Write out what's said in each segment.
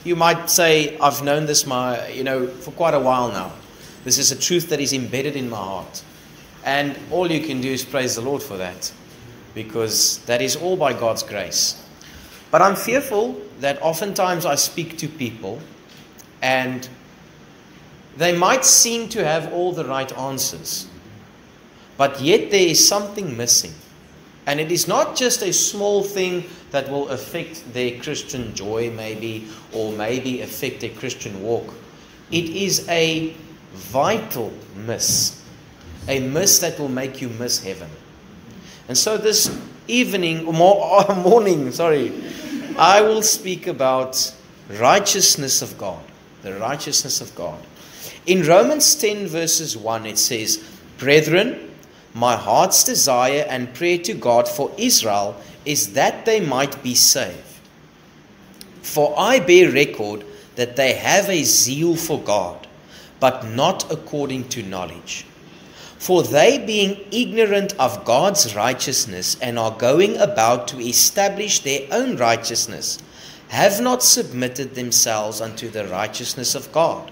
You might say, I've known this for quite a while now. This is a truth that is embedded in my heart. And all you can do is praise the Lord for that, because that is all by God's grace. But I'm fearful that oftentimes I speak to people and they might seem to have all the right answers, but yet there is something missing. And it is not just a small thing that will affect their Christian joy maybe, or maybe affect their Christian walk. It is a vital miss. A miss that will make you miss heaven. And so this morning, I will speak about righteousness of God. The righteousness of God. In Romans 10 verses 1 it says, "Brethren, my heart's desire and prayer to God for Israel is that they might be saved. For I bear record that they have a zeal for God, but not according to knowledge. For they, being ignorant of God's righteousness and are going about to establish their own righteousness, have not submitted themselves unto the righteousness of God.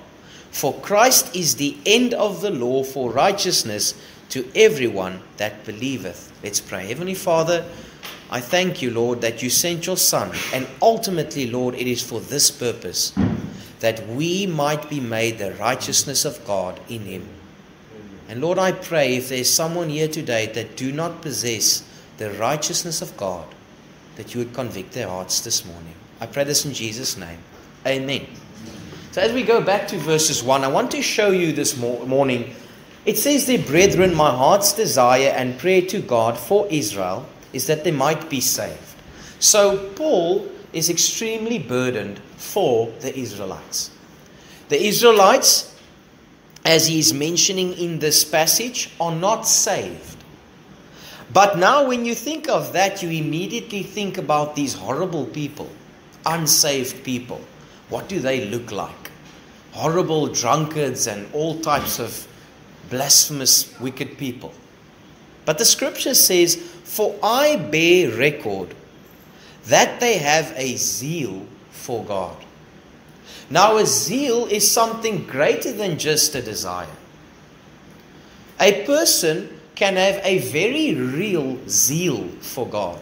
For Christ is the end of the law for righteousness to everyone that believeth." Let's pray. Heavenly Father, I thank you, Lord, that you sent your Son. And ultimately, Lord, it is for this purpose, that we might be made the righteousness of God in him. And Lord, I pray if there's someone here today that do not possess the righteousness of God, that you would convict their hearts this morning. I pray this in Jesus' name. Amen. So as we go back to verses 1, I want to show you this morning. It says there, "Brethren, my heart's desire and prayer to God for Israel is that they might be saved." So Paul is extremely burdened for the Israelites. The Israelites, as he is mentioning in this passage, are not saved. But now when you think of that, you immediately think about these horrible people, unsaved people. What do they look like? Horrible drunkards and all types of blasphemous, wicked people. But the scripture says, "For I bear record that they have a zeal for God." Now, a zeal is something greater than just a desire. A person can have a very real zeal for God.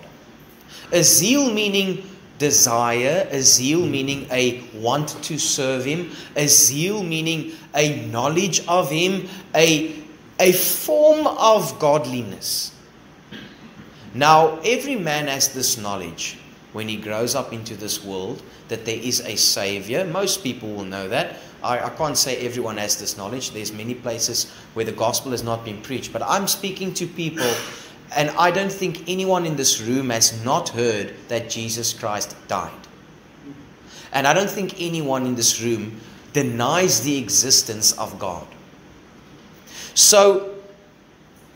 A zeal meaning desire, a zeal meaning a want to serve him, a zeal meaning a knowledge of him, a form of godliness. Now, every man has this knowledge when he grows up into this world, that there is a Savior. Most people will know that. I can't say everyone has this knowledge. There's many places where the gospel has not been preached. But I'm speaking to people, and I don't think anyone in this room has not heard that Jesus Christ died. And I don't think anyone in this room denies the existence of God. So,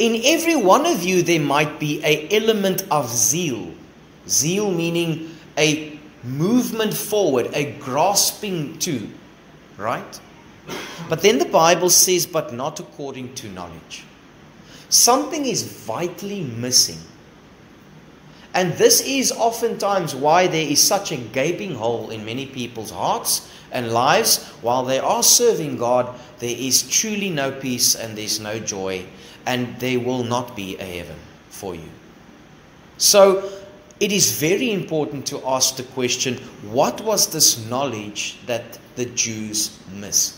in every one of you, there might be an element of zeal. Zeal meaning a movement forward, a grasping to, right? But then the Bible says, "but not according to knowledge." Something is vitally missing. And this is oftentimes why there is such a gaping hole in many people's hearts and lives. While they are serving God, there is truly no peace and there's no joy, and there will not be a heaven for you. So, it is very important to ask the question, what was this knowledge that the Jews missed?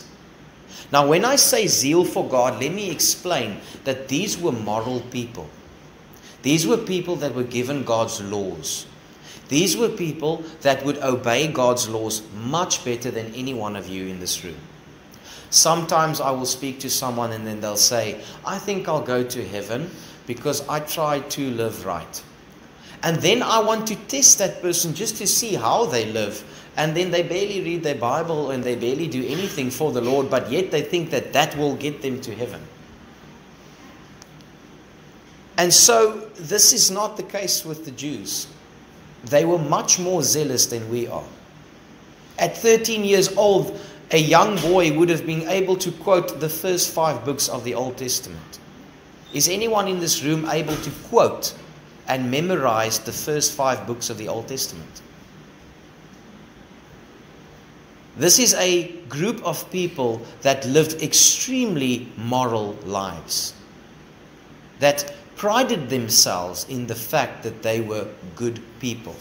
Now, when I say zeal for God, let me explain that these were moral people. These were people that were given God's laws. These were people that would obey God's laws much better than any one of you in this room. Sometimes I will speak to someone and then they'll say, "I think I'll go to heaven because I tried to live right." And then I want to test that person just to see how they live. And then they barely read their Bible and they barely do anything for the Lord, but yet they think that that will get them to heaven. And so this is not the case with the Jews. They were much more zealous than we are. At 13 years old, a young boy would have been able to quote the first 5 books of the Old Testament. Is anyone in this room able to quote and memorize the first 5 books of the Old Testament? This is a group of people that lived extremely moral lives, that prided themselves in the fact that they were good people.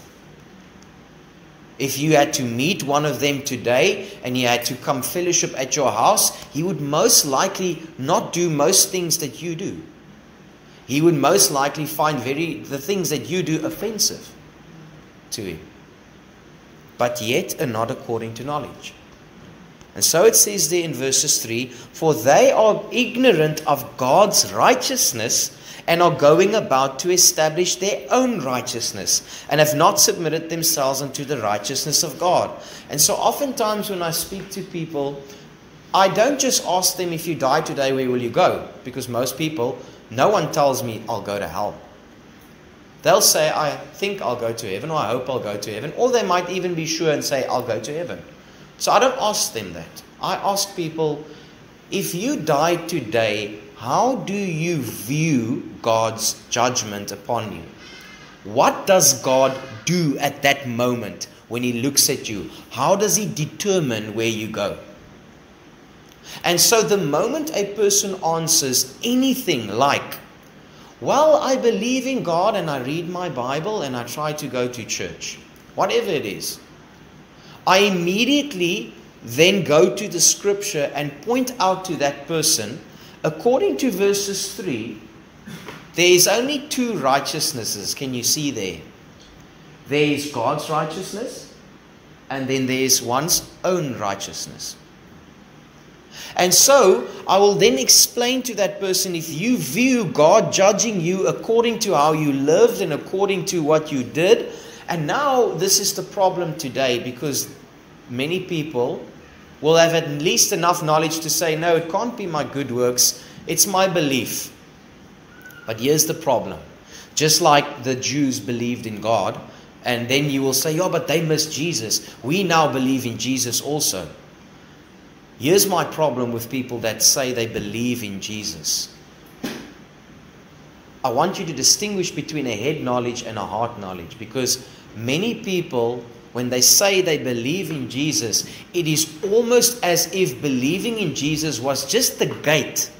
If you had to meet one of them today and he had to come fellowship at your house, he would most likely not do most things that you do. He would most likely find the things that you do offensive to him. But yet are not according to knowledge. And so it says there in verses 3, for they are ignorant of God's righteousness and are going about to establish their own righteousness and have not submitted themselves unto the righteousness of God. And so oftentimes when I speak to people, I don't just ask them, if you die today, where will you go? Because most people, no one tells me I'll go to hell. They'll say, I think I'll go to heaven, or I hope I'll go to heaven. Or they might even be sure and say, I'll go to heaven. So I don't ask them that. I ask people, if you died today, how do you view God's judgment upon you? What does God do at that moment when He looks at you? How does He determine where you go? And so the moment a person answers anything like, well, I believe in God and I read my Bible and I try to go to church, whatever it is, I immediately then go to the scripture and point out to that person, according to verses 3, there is only two righteousnesses. Can you see there? There is God's righteousness, and then there is one's own righteousness. And so, I will then explain to that person, if you view God judging you according to how you lived and according to what you did, and now this is the problem today, because many people will have at least enough knowledge to say, no, it can't be my good works, it's my belief. But here's the problem. Just like the Jews believed in God, and then you will say, oh, but they missed Jesus. We now believe in Jesus also. Here's my problem with people that say they believe in Jesus. I want you to distinguish between a head knowledge and a heart knowledge, because many people, when they say they believe in Jesus, it is almost as if believing in Jesus was just the gate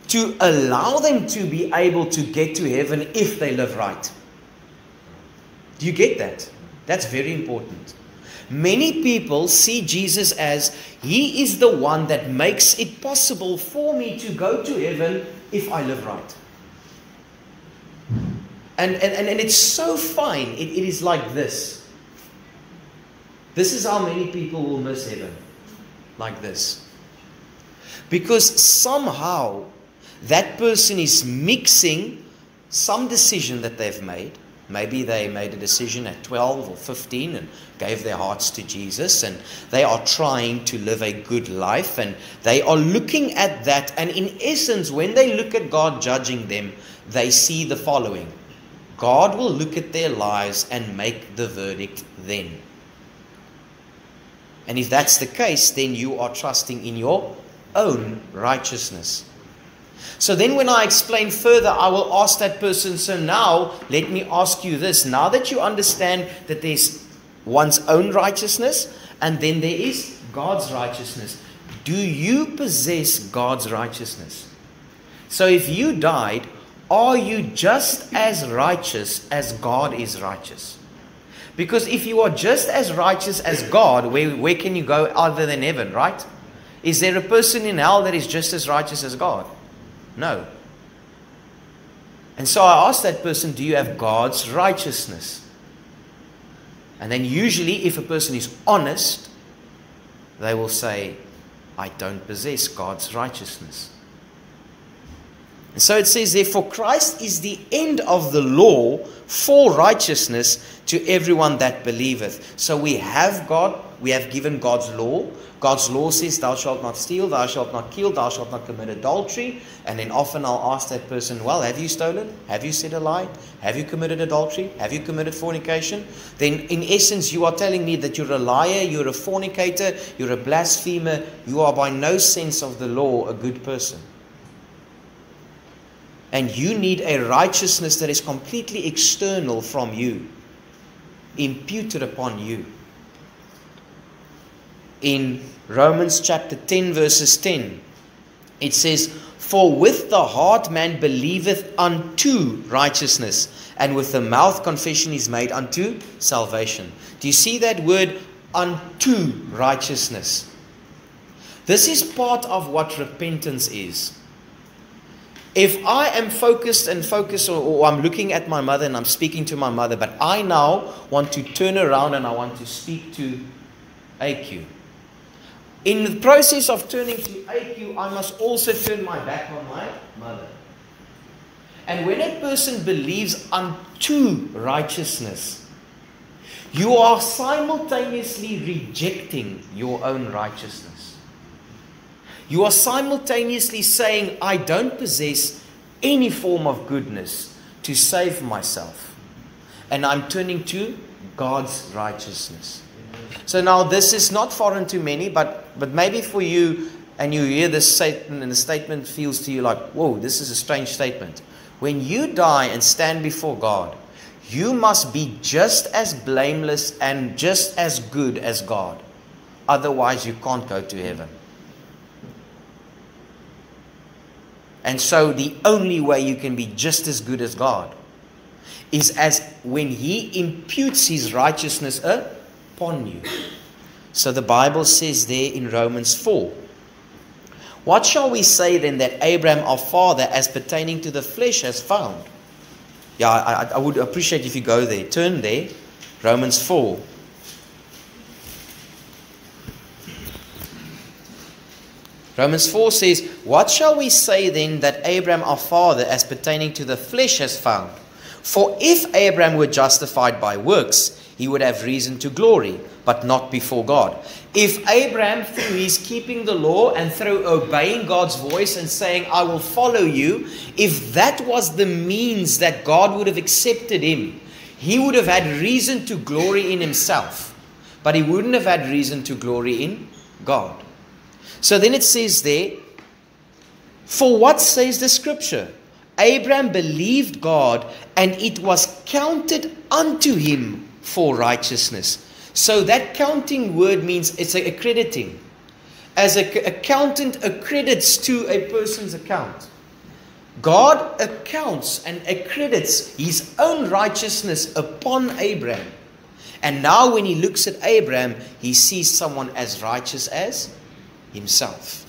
to allow them to be able to get to heaven if they live right. Do you get that? That's very important. Many people see Jesus as, He is the one that makes it possible for me to go to heaven if I live right. And it's so fine. It is like this. This is how many people will miss heaven. Like this. Because somehow that person is mixing some decision that they've made. Maybe they made a decision at 12 or 15 and gave their hearts to Jesus, and they are trying to live a good life, and they are looking at that, and in essence, when they look at God judging them, they see the following. God will look at their lives and make the verdict then. And if that's the case, then you are trusting in your own righteousness. So then when I explain further, I will ask that person, so now let me ask you this. Now that you understand that there's one's own righteousness and then there is God's righteousness, do you possess God's righteousness? So if you died, are you just as righteous as God is righteous? Because if you are just as righteous as God, where can you go other than heaven, right? Is there a person in hell that is just as righteous as God? No. And so I ask that person, do you have God's righteousness? And then usually if a person is honest, they will say, I don't possess God's righteousness. And so it says, therefore Christ is the end of the law for righteousness to everyone that believeth. So we have God, we have given God's law. God's law says, thou shalt not steal, thou shalt not kill, thou shalt not commit adultery. And then often I'll ask that person, well, have you stolen? Have you said a lie? Have you committed adultery? Have you committed fornication? Then in essence, you are telling me that you're a liar, you're a fornicator, you're a blasphemer. You are by no sense of the law a good person. And you need a righteousness that is completely external from you, imputed upon you. in Romans chapter 10 verses 10. It says, "For with the heart man believeth unto righteousness, and with the mouth confession is made unto salvation." Do you see that word, unto righteousness? This is part of what repentance is. If I am focused, or I'm looking at my mother and I'm speaking to my mother, but I now want to turn around and I want to speak to AQ. In the process of turning to AQ, I must also turn my back on my mother. And when a person believes unto righteousness, you are simultaneously rejecting your own righteousness. You are simultaneously saying, I don't possess any form of goodness to save myself. And I'm turning to God's righteousness. So now this is not foreign to many, but maybe for you, and you hear this statement, and the statement feels to you like, whoa, this is a strange statement. When you die and stand before God, you must be just as blameless and just as good as God. Otherwise, you can't go to heaven. And so the only way you can be just as good as God is as when He imputes His righteousness upon you. So the Bible says there in Romans 4, "What shall we say then that Abraham our father as pertaining to the flesh has found?" Yeah, I would appreciate if you go there. Turn there. Romans 4. Romans 4 says, "What shall we say then that Abraham our father as pertaining to the flesh has found? For if Abraham were justified by works, he would have reason to glory, but not before God." If Abraham, through his keeping the law and through obeying God's voice and saying, "I will follow you," if that was the means that God would have accepted him, he would have had reason to glory in himself, but he wouldn't have had reason to glory in God. So then it says there, "For what says the scripture? Abraham believed God, and it was counted unto him for righteousness." So that counting word means it's accrediting. As an accountant accredits to a person's account, God accounts and accredits His own righteousness upon Abraham. And now when He looks at Abraham, He sees someone as righteous as himself.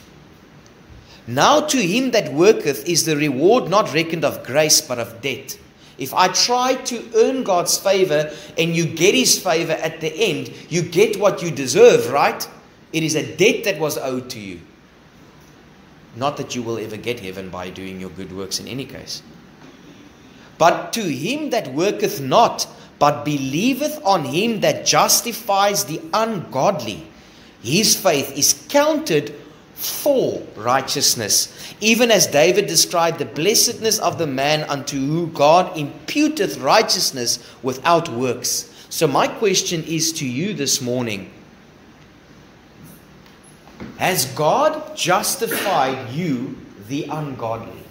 "Now to him that worketh is the reward not reckoned of grace, but of debt." If I try to earn God's favor and you get His favor at the end, you get what you deserve, right? It is a debt that was owed to you. Not that you will ever get heaven by doing your good works in any case. "But to him that worketh not, but believeth on him that justifies the ungodly, his faith is counted for righteousness. Even as David described the blessedness of the man unto whom God imputeth righteousness without works." So my question is to you this morning, has God justified you, the ungodly?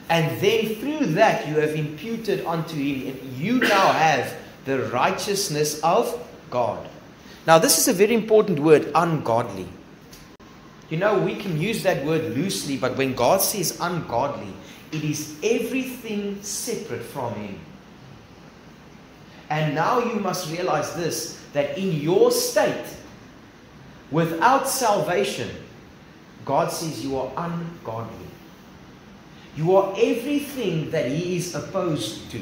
And then through that you have imputed unto Him, and you now have the righteousness of God. Now this is a very important word, ungodly. You know, we can use that word loosely, but when God says ungodly, it is everything separate from Him. And now you must realize this, that in your state, without salvation, God says you are ungodly. You are everything that He is opposed to.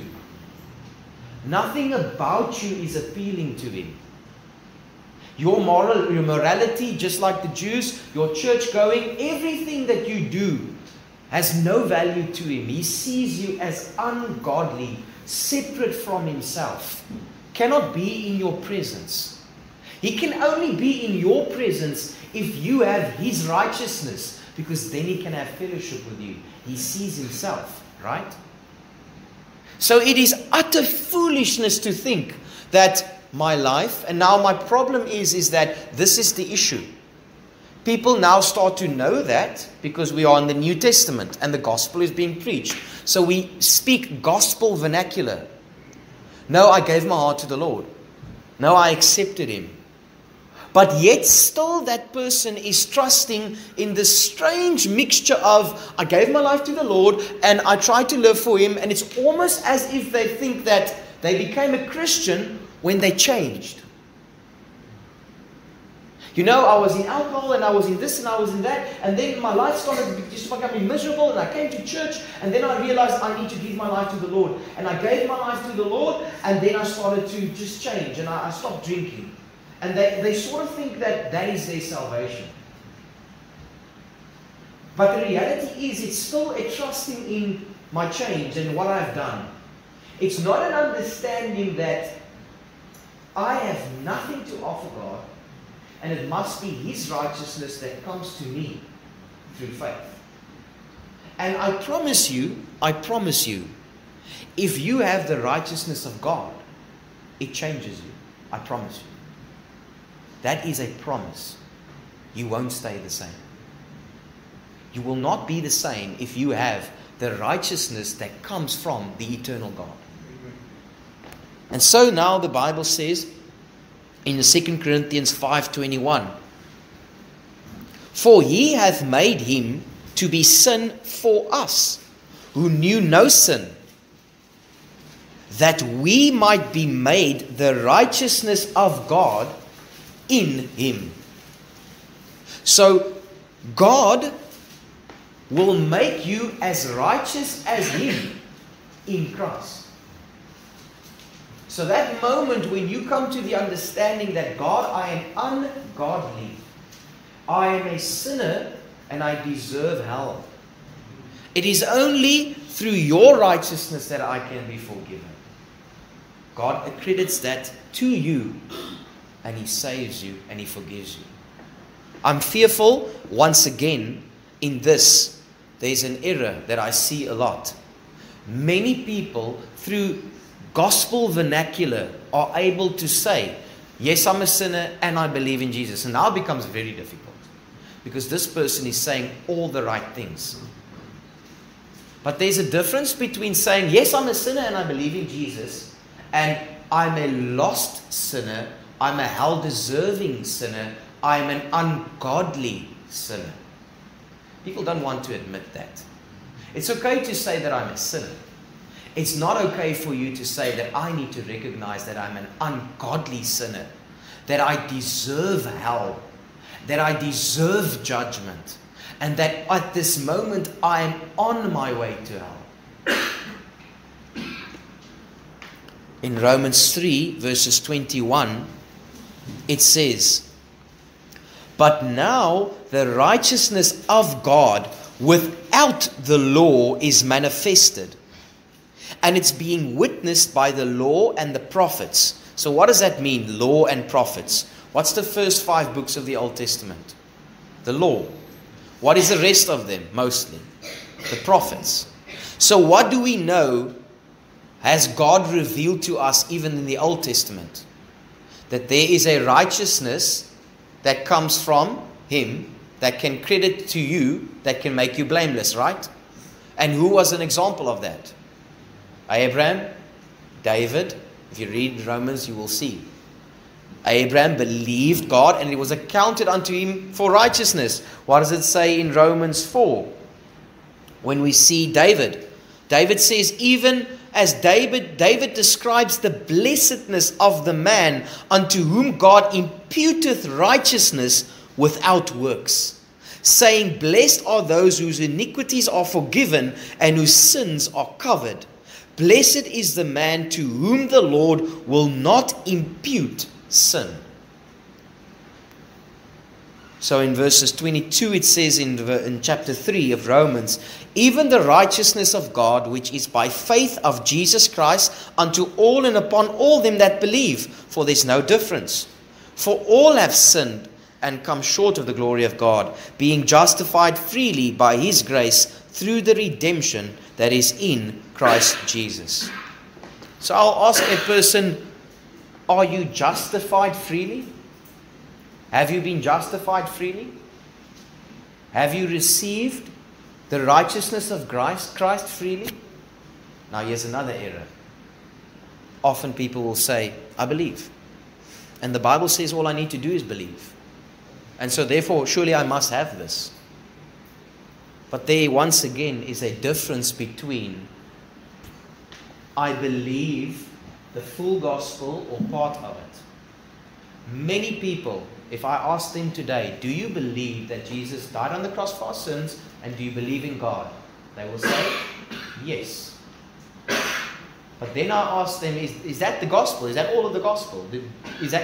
Nothing about you is appealing to Him. Your morality, just like the Jews, your church going, everything that you do has no value to Him. He sees you as ungodly, separate from Himself, cannot be in your presence. He can only be in your presence if you have His righteousness, because then He can have fellowship with you. He sees Himself, right? So it is utter foolishness to think that my life, and now my problem is that this is the issue. People now start to know that because we are in the New Testament and the gospel is being preached. So we speak gospel vernacular. No, I gave my heart to the Lord. No, I accepted Him. But yet still that person is trusting in this strange mixture of, I gave my life to the Lord and I tried to live for Him, and it's almost as if they think that they became a Christian when they changed. You know, I was in alcohol and I was in this and I was in that, and then my life started just becoming miserable, and I came to church and then I realized I need to give my life to the Lord. And I gave my life to the Lord, and then I started to just change and I stopped drinking. And they sort of think that that is their salvation. But the reality is it's still a trusting in my change and what I've done. It's not an understanding that I have nothing to offer God, and it must be His righteousness that comes to me through faith. And I promise you, if you have the righteousness of God, it changes you. I promise you. That is a promise. You won't stay the same. You will not be the same if you have the righteousness that comes from the eternal God. And so now the Bible says in 2 Corinthians 5:21, for He hath made Him to be sin for us, who knew no sin, that we might be made the righteousness of God in Him. So God will make you as righteous as Him in Christ. So that moment when you come to the understanding that God, I am ungodly, I am a sinner, and I deserve hell. It is only through your righteousness that I can be forgiven. God accredits that to you, and He saves you and He forgives you. I'm fearful, once again, in this. There's an error that I see a lot. Many people, through gospel vernacular, are able to say, yes, I'm a sinner and I believe in Jesus. And now it becomes very difficult, because this person is saying all the right things. But there's a difference between saying, yes, I'm a sinner and I believe in Jesus, and I'm a lost sinner, I'm a hell-deserving sinner, I'm an ungodly sinner. People don't want to admit that. It's okay to say that I'm a sinner. It's not okay for you to say that I need to recognize that I'm an ungodly sinner, that I deserve hell, that I deserve judgment, and that at this moment I am on my way to hell. In Romans 3 verses 21, it says, but now the righteousness of God without the law is manifested, and it's being witnessed by the law and the prophets. So what does that mean, law and prophets? What's the first 5 books of the Old Testament? The law. What is the rest of them? Mostly the prophets. So what do we know has God revealed to us even in the Old Testament? That there is a righteousness that comes from Him, that can credit to you, that can make you blameless, right? And who was an example of that? Abraham, David. If you read Romans, you will see. Abraham believed God, and it was accounted unto him for righteousness. What does it say in Romans 4? When we see David. David says, even as David describes the blessedness of the man unto whom God imputeth righteousness without works, saying, blessed are those whose iniquities are forgiven and whose sins are covered. Blessed is the man to whom the Lord will not impute sin. So in verses 22 it says in chapter 3 of Romans, even the righteousness of God which is by faith of Jesus Christ unto all and upon all them that believe, for there's no difference. For all have sinned and come short of the glory of God, being justified freely by His grace through the redemption that is in Christ Jesus. So I'll ask a person, are you justified freely? Have you been justified freely? Have you received the righteousness of Christ freely? Now here's another error. Often people will say, I believe. And the Bible says all I need to do is believe. And so therefore, surely I must have this. But there once again is a difference between I believe the full gospel or part of it. Many people, if I ask them today, do you believe that Jesus died on the cross for our sins, and do you believe in God? They will say, yes. But then I ask them, is that the gospel? Is that all of the gospel?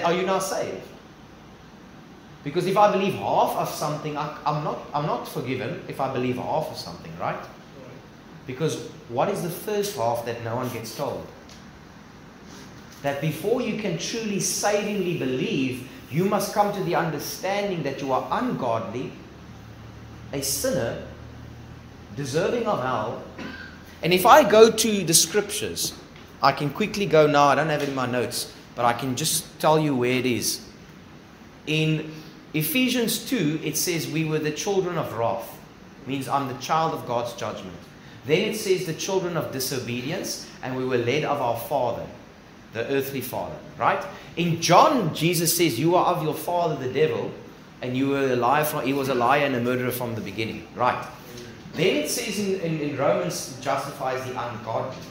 Are you now saved? Because if I believe half of something, I'm not forgiven if I believe half of something, right? Because what is the first half that no one gets told? That before you can truly savingly believe, you must come to the understanding that you are ungodly, a sinner, deserving of hell. And if I go to the scriptures, I can quickly go now, I don't have it in my notes, but I can just tell you where it is. In Ephesians 2, it says we were the children of wrath. Means I'm the child of God's judgment. Then it says the children of disobedience, and we were led of our father, the earthly father, right? In John, Jesus says you are of your father the devil, and you were a liar he was a liar and a murderer from the beginning, right? Then it says in Romans, justifies the ungodly.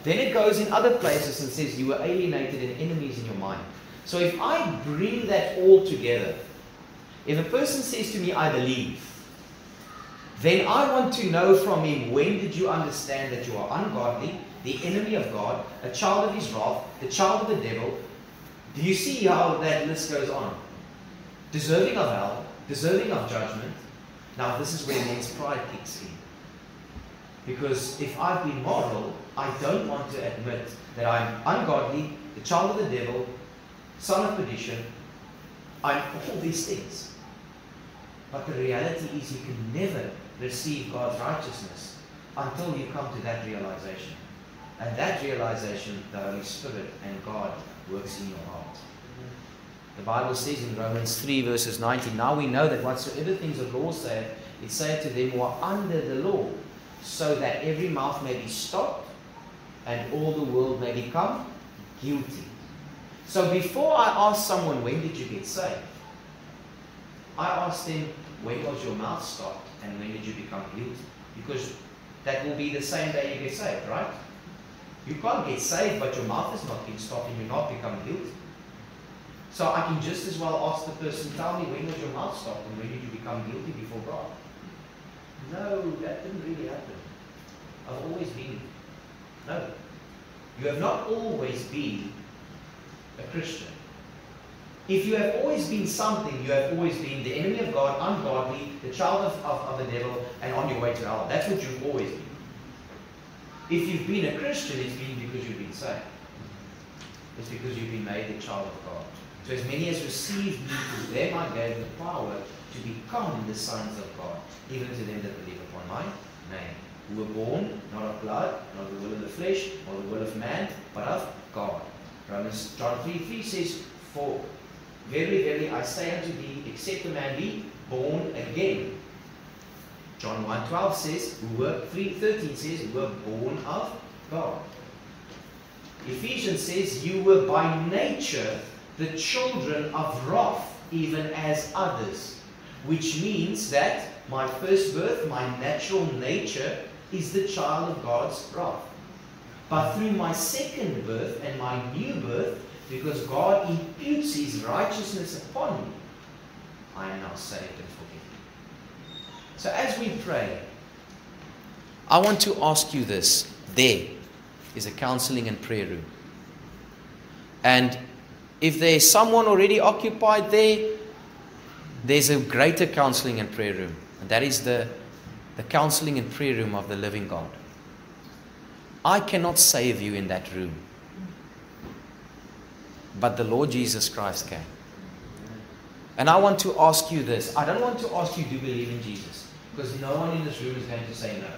Then it goes in other places and says you were alienated and enemies in your mind. So if I bring that all together, if a person says to me, I believe, then I want to know from him, when did you understand that you are ungodly, the enemy of God, a child of his wrath, the child of the devil? Do you see how that list goes on? Deserving of hell, deserving of judgment. Now this is where men's pride kicks in. Because if I've been moral, I don't want to admit that I'm ungodly, the child of the devil, son of perdition. I'm all these things. But the reality is you can never receive God's righteousness until you come to that realization. And that realization, the Holy Spirit and God works in your heart. The Bible says in Romans 3 verses 19, now we know that whatsoever things the law saith, it saith to them who are under the law, so that every mouth may be stopped and all the world may become guilty. So before I ask someone, when did you get saved? I ask them, when was your mouth stopped and when did you become guilty? Because that will be the same day you get saved, right? You can't get saved, but your mouth has not been stopped and you're not become guilty. So I can just as well ask the person, tell me, when was your mouth stopped and when did you become guilty before God? No, that didn't really happen. I've always been. No. You have not always been a Christian. If you have always been something, you have always been the enemy of God, ungodly, the child of the devil, and on your way to hell. That's what you've always been. If you've been a Christian, it's been because you've been saved. It's because you've been made the child of God. So as many as received me, to them I gave the power to become the sons of God, even to them that believe upon my name, who were born not of blood, not of the will of the flesh, or the will of man, but of God. John 3:3 says, for very, very, I say unto thee, except a man be born again. John 1:12 says, 3:13 says, who were born of God. Ephesians says, you were by nature the children of wrath, even as others. Which means that my first birth, my natural nature, is the child of God's wrath. But through my second birth and my new birth, because God imputes His righteousness upon me, I am now saved and forgiven. So as we pray, I want to ask you this. There is a counseling and prayer room. And if there's someone already occupied there, there's a greater counseling and prayer room. And that is the counseling and prayer room of the living God. I cannot save you in that room. But the Lord Jesus Christ can. And I want to ask you this. I don't want to ask you, do you believe in Jesus? Because no one in this room is going to say no.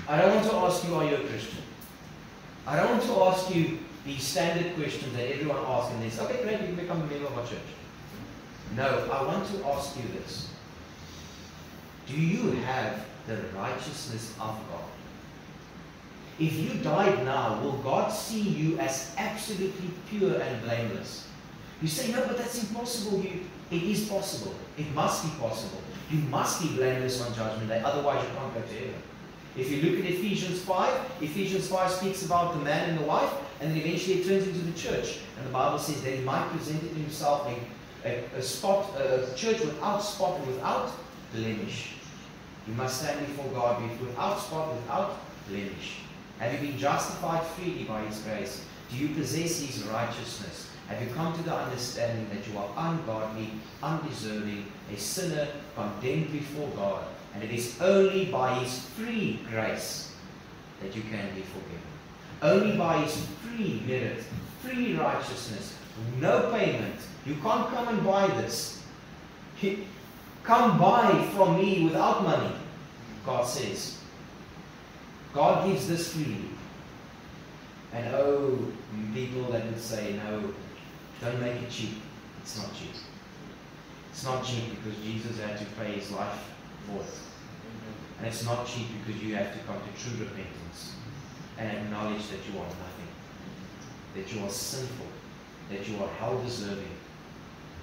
I don't want to ask you, are you a Christian? I don't want to ask you the standard questions that everyone asks and they say, okay, great, you can become a member of our church. No, I want to ask you this. Do you have the righteousness of God? If you died now, will God see you as absolutely pure and blameless? You say, no, but that's impossible. It is possible. It must be possible. You must be blameless on Judgment Day, otherwise you can't go to heaven. If you look at Ephesians 5 speaks about the man and the wife, and then eventually it turns into the church. And the Bible says that he might present it to himself a church without spot and without blemish. You must stand before God without spot, without blemish. Have you been justified freely by His grace? Do you possess His righteousness? Have you come to the understanding that you are ungodly, undeserving, a sinner condemned before God? And it is only by His free grace that you can be forgiven. Only by His free merit, free righteousness, no payment. You can't come and buy this. Come buy from me without money, God says. God gives this freely. And oh, people that would say, no, don't make it cheap. It's not cheap. It's not cheap because Jesus had to pay His life for it. And it's not cheap because you have to come to true repentance and acknowledge that you are nothing, that you are sinful, that you are hell deserving.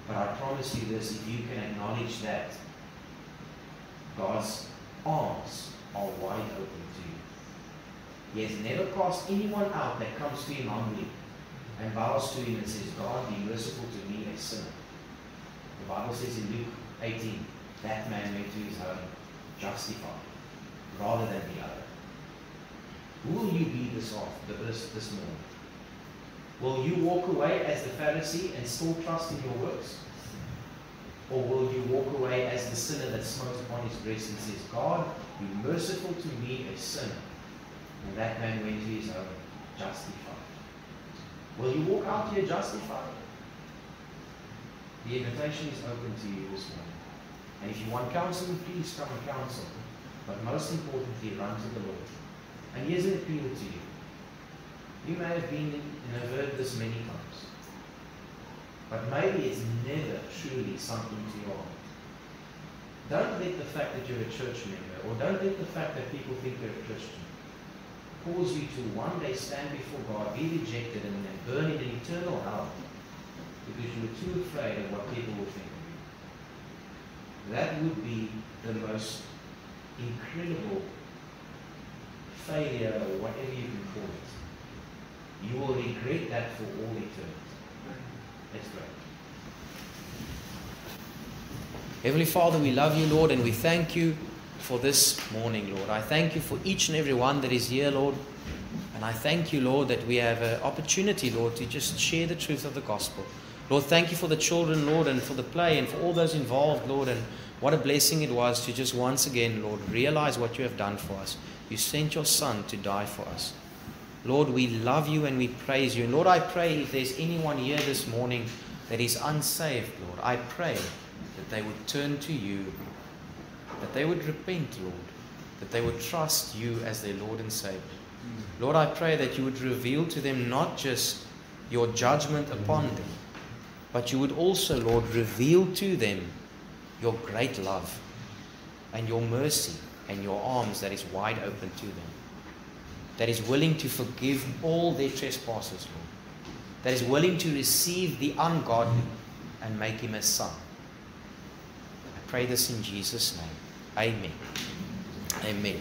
But I promise you this, if you can acknowledge that, God's arms are wide open to you. He has never cast anyone out that comes to Him humbly and bows to Him and says, God, be merciful to me, a sinner. The Bible says in Luke 18, that man went to his home justified rather than the other. Who will you be this morning? Will you walk away as the Pharisee and still trust in your works? Or will you walk away as the sinner that smote upon his breast and says, God, be merciful to me, a sinner? And that man went to his home justified. Will you walk out here justified? The invitation is open to you this morning. And if you want counseling, please come and counsel. But most importantly, run to the Lord. And here's an appeal to you. You may have been heard this many times. But maybe it's never truly sunk into your heart. Don't let the fact that you're a church member, or don't let the fact that people think you're a Christian, cause you to one day stand before God, be rejected, and then burn in an eternal hell because you were too afraid of what people will think of you. That would be the most incredible failure, or whatever you can call it. You will regret that for all eternity. Let's pray. Heavenly Father, we love you, Lord, and we thank you for this morning, Lord. I thank you for each and every one that is here, Lord. And I thank you, Lord, that we have an opportunity, Lord, to just share the truth of the gospel. Lord, thank you for the children, Lord, and for the play, and for all those involved, Lord. And what a blessing it was to just once again, Lord, realize what you have done for us. You sent your Son to die for us. Lord, we love you and we praise you. And Lord, I pray if there's anyone here this morning that is unsaved, Lord, I pray that they would turn to you, that they would repent, Lord, that they would trust you as their Lord and Savior. Lord, I pray that you would reveal to them not just your judgment upon them, but you would also, Lord, reveal to them your great love and your mercy and your arms that is wide open to them, that is willing to forgive all their trespasses, Lord, that is willing to receive the ungodly and make him a son. I pray this in Jesus' name. Amen. Amen.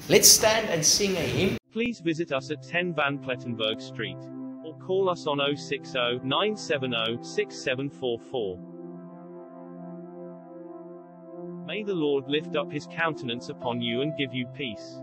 Let's stand and sing a hymn. Please visit us at 10 Van Plettenberg Street, or call us on 060 970 6744. May the Lord lift up his countenance upon you and give you peace.